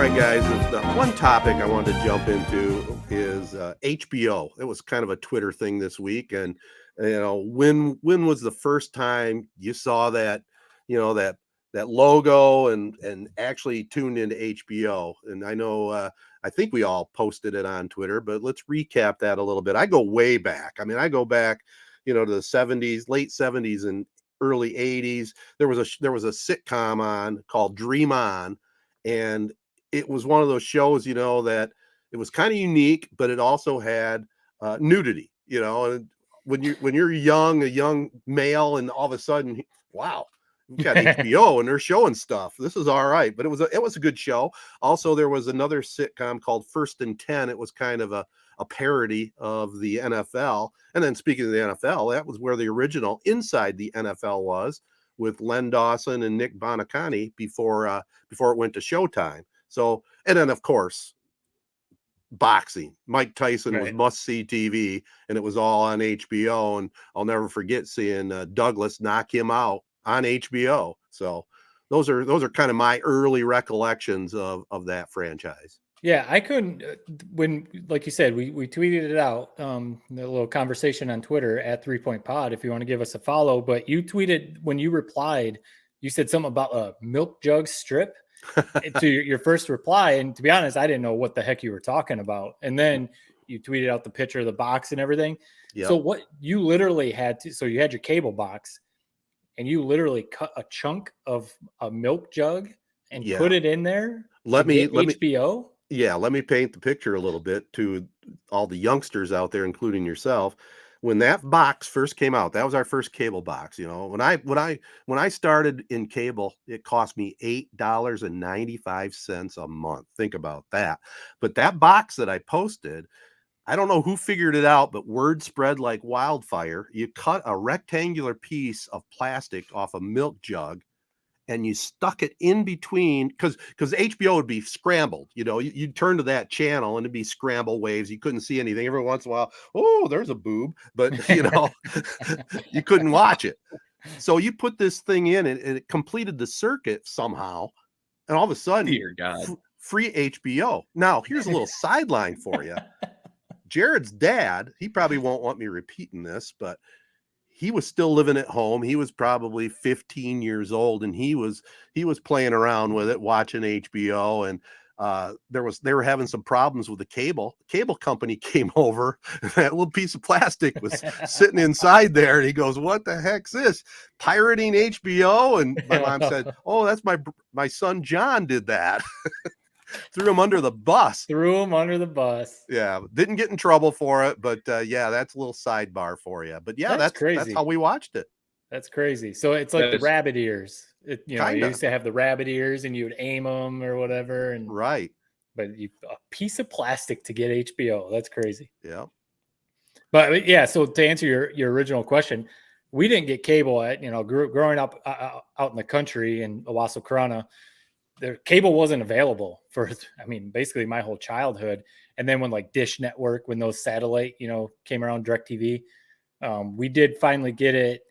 right, guys. The one topic I wanted to jump into is HBO. It was kind of a Twitter thing this week, and when was the first time you saw that, that logo and actually tuned into HBO? And I know I think we all posted it on Twitter, but let's recap that a little bit. I go way back. I mean, I go back, to the '70s, late '70s, and early '80s. There was a sitcom on called Dream On, and it was one of those shows, that it was kind of unique, but it also had nudity, and when you're young, a young male, and all of a sudden, wow, we've got HBO and they're showing stuff. This is all right. But it was a good show. Also, there was another sitcom called First and 10. It was kind of a parody of the NFL. And then speaking of the NFL, that was where the original Inside the NFL was, with Len Dawson and Nick Bonacani before it went to Showtime. So, and then of course, boxing. Mike Tyson was must-see TV, and it was all on HBO. And I'll never forget seeing Douglas knock him out on HBO. So those are kind of my early recollections of that franchise. Yeah, I couldn't, when, like you said, we tweeted it out, the little conversation on Twitter at 3 Point Pod, if you want to give us a follow. But you tweeted, when you replied, you said something about a milk jug strip to your first reply. And to be honest, I didn't know what the heck you were talking about. And then you tweeted out the picture of the box and everything. Yep. So what you literally had to, so you had your cable box and you literally cut a chunk of a milk jug and put it in there. Let me HBO. Let me paint the picture a little bit to all the youngsters out there, including yourself. When that box first came out, that was our first cable box. When I started in cable, it cost me $8.95 a month. Think about that. But that box that I posted, I don't know who figured it out, but word spread like wildfire. You cut a rectangular piece of plastic off a milk jug, and you stuck it in between, because HBO would be scrambled. You'd turn to that channel and it'd be scramble waves. You couldn't see anything. Every once in a while, oh, there's a boob, but you couldn't watch it. So you put this thing in, and it completed the circuit somehow, and all of a sudden, dear God, free HBO. Now, here's a little sideline for you. Jared's dad, he probably won't want me repeating this, but he was still living at home. He was probably 15 years old, and he was playing around with it, watching HBO. And they were having some problems with the cable. The cable company came over, and that little piece of plastic was sitting inside there. And he goes, "What the heck's this? Pirating HBO?" And my mom said, "Oh, that's my son John did that." Threw him under the bus. Yeah, didn't get in trouble for it, but that's a little sidebar for you. But yeah, that's crazy. That's how we watched it. That's crazy. So it's like the rabbit ears. You used to have the rabbit ears, and you would aim them or whatever. And right. But a piece of plastic to get HBO. That's crazy. Yeah. But yeah, so to answer your original question, we didn't get cable at growing up out in the country in Owasso Corona. The cable wasn't available for, basically my whole childhood. And then when like Dish Network, when those satellite, came around, DirecTV, we did finally get it.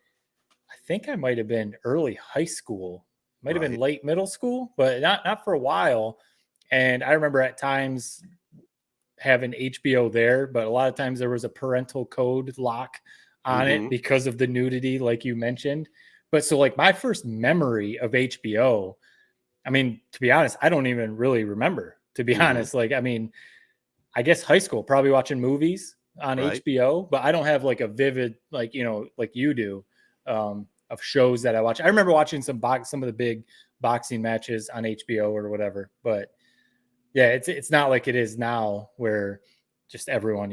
I think I might have been early high school, might have been late middle school, but not for a while. And I remember at times having HBO there, but a lot of times there was a parental code lock on it because of the nudity, like you mentioned. But so like my first memory of HBO, to be honest, I don't even really remember, to be honest. Like, I guess high school, probably watching movies on HBO, but I don't have like a vivid, like you do, of shows that I watch. I remember watching some of the big boxing matches on HBO or whatever, but yeah, it's not like it is now where just everyone,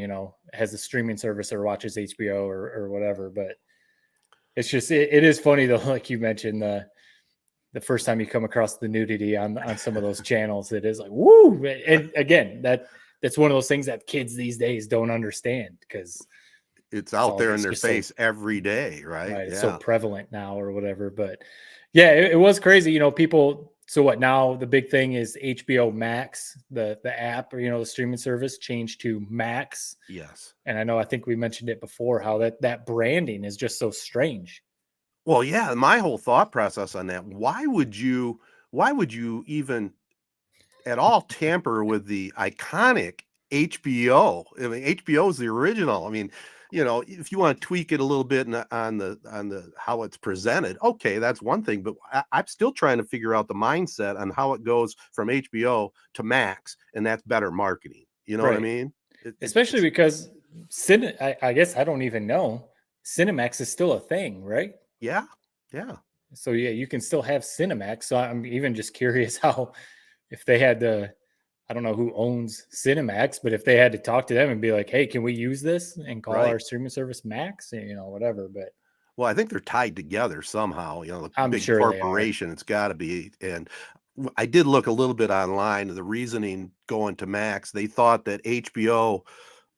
has a streaming service or watches HBO or whatever. But it's just, it is funny though, like you mentioned, the first time you come across the nudity on some of those channels, it is like, woo. And again, that's one of those things that kids these days don't understand, because it's out there in their face every day, right? It's so prevalent now or whatever. But yeah, it was crazy. People, so what now, the big thing is HBO Max, the app, or, the streaming service changed to Max. Yes. And I think we mentioned it before, how that branding is just so strange. Well, yeah, my whole thought process on that, why would you even at all tamper with the iconic HBO. I mean, HBO is the original. I mean, if you want to tweak it a little bit on the how it's presented, okay, that's one thing. But I'm still trying to figure out the mindset on how it goes from HBO to Max, and that's better marketing. You know what I Right. mean? Especially because I guess I don't even know. Cinemax is still a thing, right? Yeah. So yeah, you can still have Cinemax. So I'm even just curious how, if they had to, I don't know who owns Cinemax, but if they had to talk to them and be like, hey, can we use this and call Right. our streaming service Max? Whatever. But Well, I think they're tied together somehow. The I'm big sure they are. corporation, it's got to be. And I did look a little bit online. The reasoning going to Max, they thought that HBO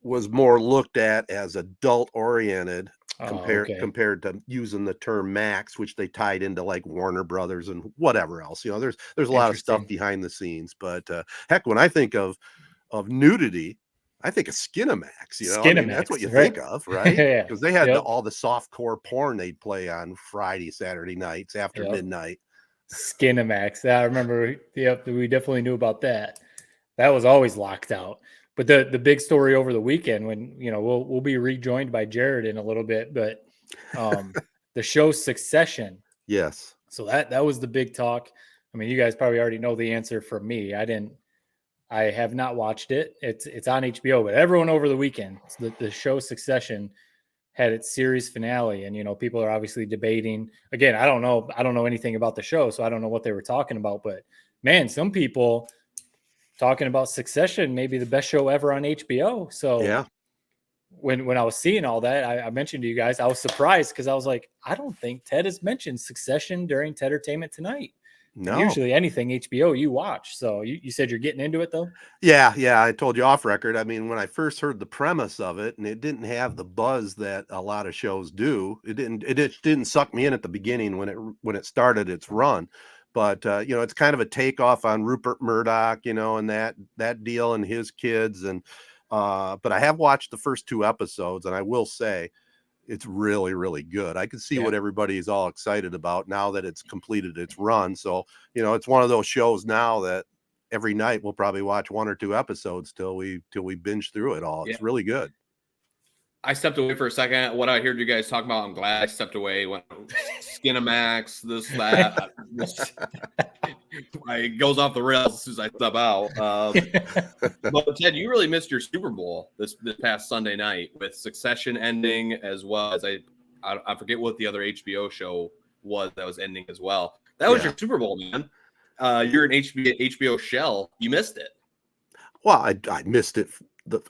was more looked at as adult oriented Oh, okay. compared to using the term Max, which they tied into like Warner Brothers and whatever else. There's a lot of stuff Interesting. behind the scenes. But heck, when I think of nudity, I think of Skinamax. I mean, that's what you Skinemax, right? think of, right? Yeah. Because they had Yep. all the soft core porn they'd play on Friday, Saturday nights after Yep. midnight. Skinemax. I remember. Yep. We definitely knew about that. That was always locked out. But the big story over the weekend, when we'll be rejoined by Jared in a little bit, but the show Succession. Yes. So that was the big talk. I mean, you guys probably already know the answer from me. I have not watched it. It's on HBO, but everyone over the weekend, the show Succession had its series finale, and people are obviously debating. Again, I don't know anything about the show, so I don't know what they were talking about. But man, some people talking about Succession, maybe the best show ever on HBO. So Yeah. when I was seeing all that, I mentioned to you guys, I was surprised because I was like, I don't think Ted has mentioned Succession during Tedertainment Tonight. And No. usually anything HBO you watch. So you said you're getting into it though? Yeah. I told you off record. I mean, when I first heard the premise of it, and it didn't have the buzz that a lot of shows do, it didn't suck me in at the beginning when it started its run. But it's kind of a takeoff on Rupert Murdoch, and that deal and his kids. And but I have watched the first 2 episodes, and I will say it's really, really good. I can see what everybody is all excited about now that it's completed its run. So, it's one of those shows now that every night we'll probably watch 1 or 2 episodes till we binge through it all. It's really good. I stepped away for a second. What I heard you guys talking about, I'm glad I stepped away. Went Skinamax, this, that. It goes off the rails as soon as I step out. But Ted, you really missed your Super Bowl this past Sunday night with Succession ending, as well as I forget what the other HBO show was that was ending as well. That was your Super Bowl, man. You're an HBO shell. You missed it. Well, I missed it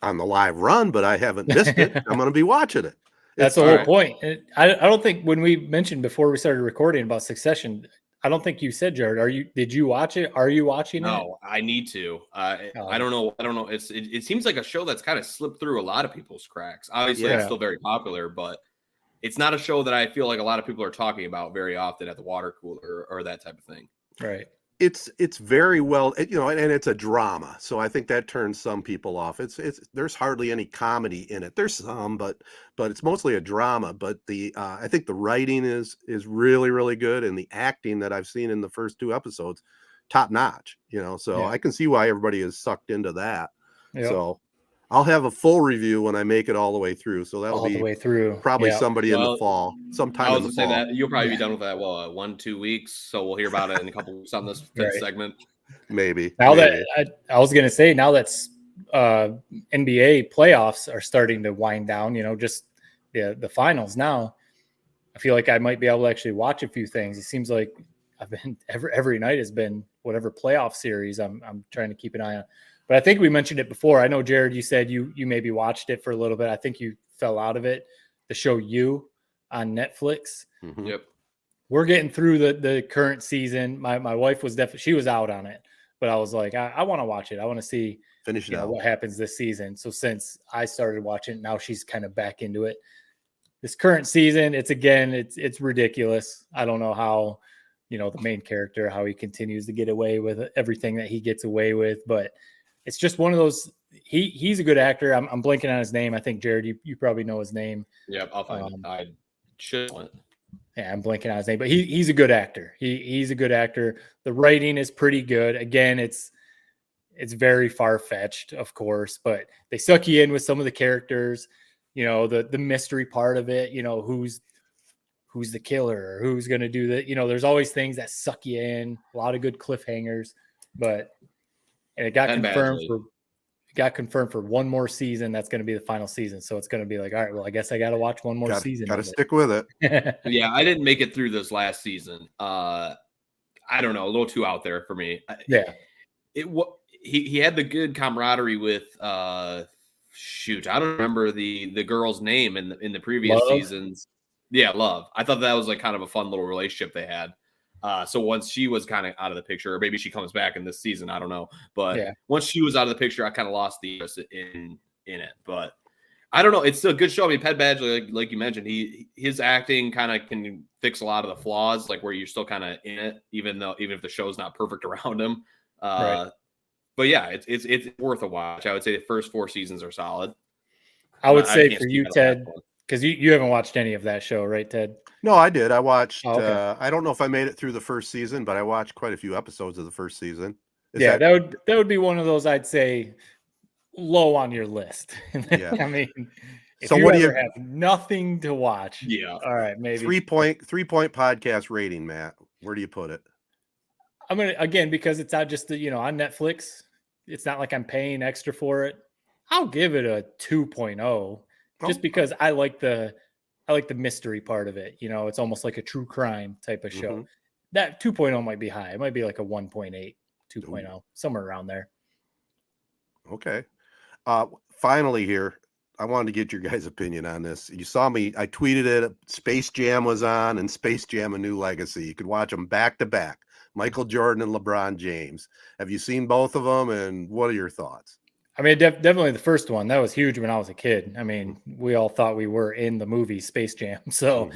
on the live run, but I haven't missed it. I'm going to be watching it. That's the whole point. I don't think when we mentioned before we started recording about Succession, I don't think you said, Jared, did you watch it? Are you watching it? No, I need to. I don't know. It seems like a show that's kind of slipped through a lot of people's cracks. Obviously, it's still very popular, but it's not a show that I feel like a lot of people are talking about very often at the water cooler or that type of thing. Right. It's very well, and it's a drama, so I think that turns some people off. There's hardly any comedy in it. There's some, but it's mostly a drama. But I think the writing is really, really good, and the acting that I've seen in the first 2 episodes, top notch. So I can see why everybody is sucked into that. Yep. So I'll have a full review when I make it all the way through. So that'll be the way through. Probably somebody in the fall, sometime in the fall. That you'll probably be done with that. 1-2 weeks. So we'll hear about it in a couple weeks on this 5th segment. Maybe. That I was going to say, now that's NBA playoffs are starting to wind down, just the finals now. I feel like I might be able to actually watch a few things. It seems like I've been every night has been whatever playoff series I'm trying to keep an eye on. But I think we mentioned it before. I know, Jared, you said you maybe watched it for a little bit. I think you fell out of it. The show You on Netflix. Mm-hmm. Yep. We're getting through the current season. My wife was she was out on it, but I was like, I want to watch it. I want to see what happens this season. So since I started watching, now she's kind of back into it. This current season, it's ridiculous. I don't know how, the main character, how he continues to get away with everything that he gets away with, but it's just one of those. He's a good actor. I'm blanking on his name. I think, Jared, you probably know his name. Yep, I'll find it. I should. Yeah, I'm blanking on his name, but he's a good actor. He's a good actor. The writing is pretty good. Again, it's It's very far-fetched, of course, but they suck you in with some of the characters, the mystery part of it, who's the killer or who's going to do that. There's always things that suck you in, a lot of good cliffhangers, and it got confirmed for one more season. That's going to be the final season. So it's going to be like, all right, well, I guess I got to watch one more season. Got to stick with it. Yeah. I didn't make it through this last season. I don't know, a little too out there for me. Yeah. He had the good camaraderie with I don't remember the girl's name in the previous seasons. Yeah, Love. I thought that was like kind of a fun little relationship they had. So once she was kind of out of the picture, or maybe she comes back in this season, I don't know. But once she was out of the picture, I kind of lost the interest in it. But I don't know. It's still a good show. I mean, Pat Badgley, like you mentioned, his acting kind of can fix a lot of the flaws, like where you're still kind of in it, even if the show's not perfect around him. Right. But yeah, it's worth a watch. I would say the first 4 seasons are solid. I would say for you, Ted, because you haven't watched any of that show, right, Ted? No, I did. I watched. Okay. I don't know if I made it through the first season, but I watched quite a few episodes of the first season. That would be one of those, I'd say, low on your list. Yeah. I mean, if so you what do ever you have nothing to watch? Yeah. All right, maybe 3-point podcast rating, Matt. Where do you put it? I'm gonna, again, because it's not just on Netflix. It's not like I'm paying extra for it. I'll give it a 2.0, just because I like the mystery part of it. It's almost like a true crime type of show. That 2.0 might be high. It might be like a 1.8, 2.0, somewhere around there. Okay. Finally here, I wanted to get your guys' opinion on this. You saw me, I tweeted it. Space Jam was on, and Space Jam: A New Legacy. You could watch them back to back. Michael Jordan and LeBron James. Have you seen both of them, and what are your thoughts? I mean, definitely the first one. That was huge when I was a kid. I mean, we all thought we were in the movie Space Jam. So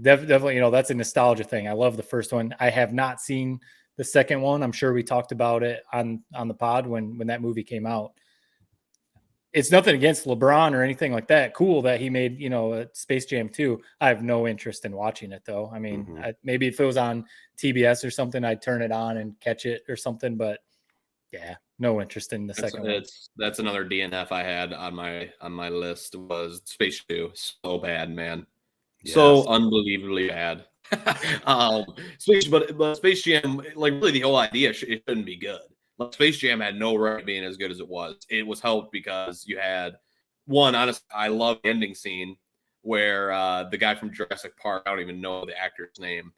definitely, that's a nostalgia thing. I love the first one. I have not seen the second one. I'm sure we talked about it on the pod when that movie came out. It's nothing against LeBron or anything like that. Cool that he made, a Space Jam 2. I have no interest in watching it, though. I mean, maybe if it was on TBS or something, I'd turn it on and catch it or something. But yeah, no interest in the second one. That's another DNF I had on my list was Space 2. So bad, man. Yes. So unbelievably bad. But Space Jam, like really the whole idea, it shouldn't be good. Space Jam had no right being as good as it was. It was helped because you had one. Honestly, I love the ending scene where the guy from Jurassic Park, I don't even know the actor's name,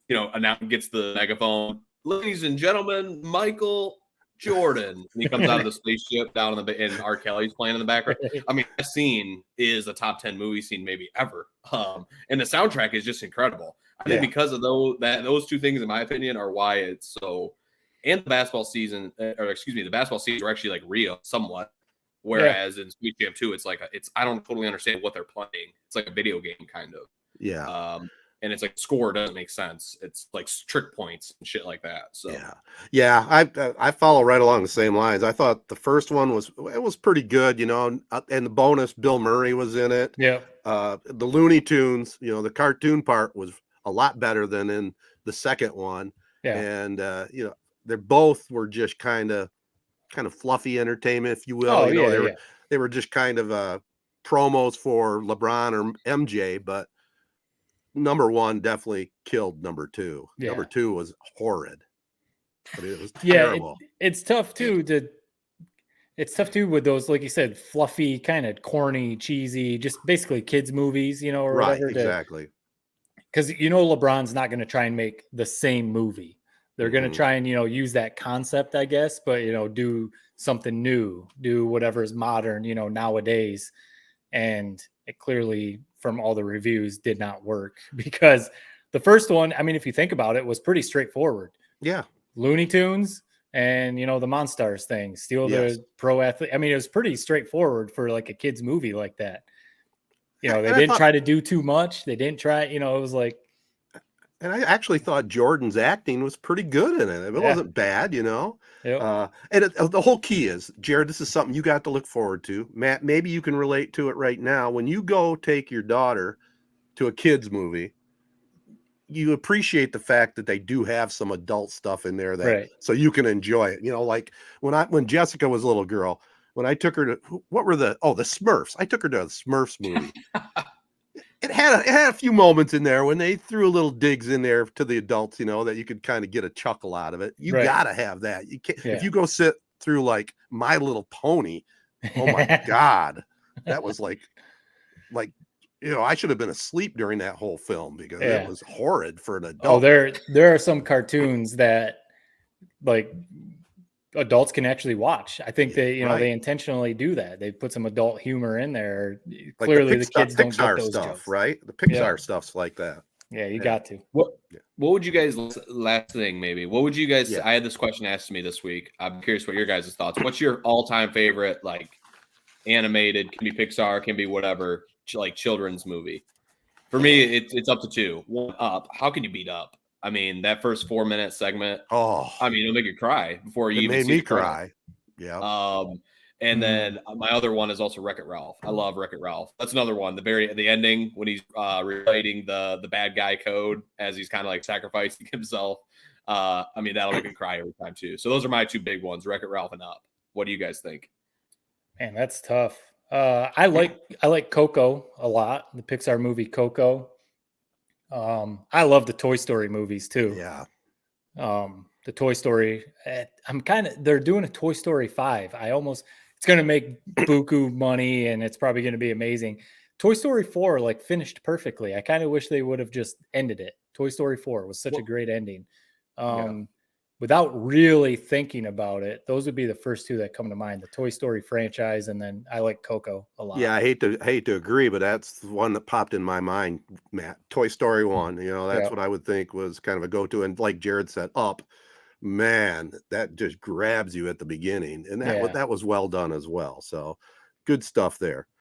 now gets the megaphone. Ladies and gentlemen, Michael Jordan. And he comes out of the spaceship down in and R. Kelly's playing in the background. I mean, that scene is a top 10 movie scene maybe ever. And the soundtrack is just incredible. I think because of those two things, in my opinion, are why it's so. And the basketball season, the basketball seasons are actually like real somewhat. Whereas in Space Jam 2, it's like I don't totally understand what they're playing. It's like a video game kind of. Yeah. And it's like score doesn't make sense. It's like trick points and shit like that. So yeah, I follow right along the same lines. I thought the first one was pretty good, and the bonus, Bill Murray was in it. Yeah. The Looney Tunes, the cartoon part was a lot better than in the second one. Yeah. And they both were just kind of fluffy entertainment, if you will. They were just kind of promos for LeBron or MJ, but number one definitely killed number two. Yeah. Number two was horrid. But it was terrible. It's tough too with those, like you said, fluffy, kind of corny, cheesy, just basically kids movies, or whatever. Exactly. Because LeBron's not going to try and make the same movie. They're going to try and, use that concept, I guess, but, do something new, do whatever is modern, nowadays. And it clearly, from all the reviews, did not work because the first one, I mean, if you think about it, was pretty straightforward. Yeah. Looney Tunes and, the Monstars thing, steal the pro athlete. I mean, it was pretty straightforward for like a kid's movie like that. They didn't try to do too much. They didn't try, it was like. And I actually thought Jordan's acting was pretty good in it. It wasn't bad, Yep. And the whole key is, Jared, this is something you got to look forward to. Matt, maybe you can relate to it right now. When you go take your daughter to a kid's movie, you appreciate the fact that they do have some adult stuff in there that Right. so you can enjoy it. Like when Jessica was a little girl, when I took her to what were the Smurfs. I took her to a Smurfs movie. It had a few moments in there when they threw a little digs in there to the adults, that you could kind of get a chuckle out of it. You Right. gotta have that. You can't Yeah. if you go sit through like My Little Pony. Oh my God, that was like I should have been asleep during that whole film because it was horrid for an adult. Oh, there are some cartoons that like adults can actually watch. I think they they intentionally do that. They put some adult humor in there. Like Clearly, the kids don't get Pixar those stuff, jokes. right? The Pixar stuff's like that. Yeah, you got to. What would you guys last thing maybe? What would you guys? Yeah. I had this question asked to me this week. I'm curious what your guys' thoughts. What's your all-time favorite like animated? Can be Pixar, can be whatever, like children's movie. For me, it's up to 2. One, Up. How can you beat Up? I mean, that first 4-minute segment. Oh, I mean, it'll make you cry before you it even made see me the credits. cry. Yeah. And then my other one is also Wreck-It Ralph. I love Wreck-It Ralph. That's another one. The ending when he's relating the bad guy code as he's kind of like sacrificing himself. I mean, that'll make me cry every time too. So those are my 2 big ones: Wreck-It Ralph and Up. What do you guys think? Man, that's tough. I like Coco a lot. The Pixar movie Coco. I love the Toy Story movies too. Yeah. The Toy Story. They're doing a Toy Story 5. It's going to make buku money and it's probably going to be amazing. Toy Story 4 like finished perfectly. I kind of wish they would have just ended it. Toy Story 4 was such a great ending. Without really thinking about it, those would be the first 2 that come to mind, the Toy Story franchise. And then I like Coco a lot. Yeah. I hate to agree, but that's the one that popped in my mind, Matt. Toy Story 1, that's what I would think was kind of a go-to. And like Jared said, Up, man, that just grabs you at the beginning. And that was well done as well. So good stuff there.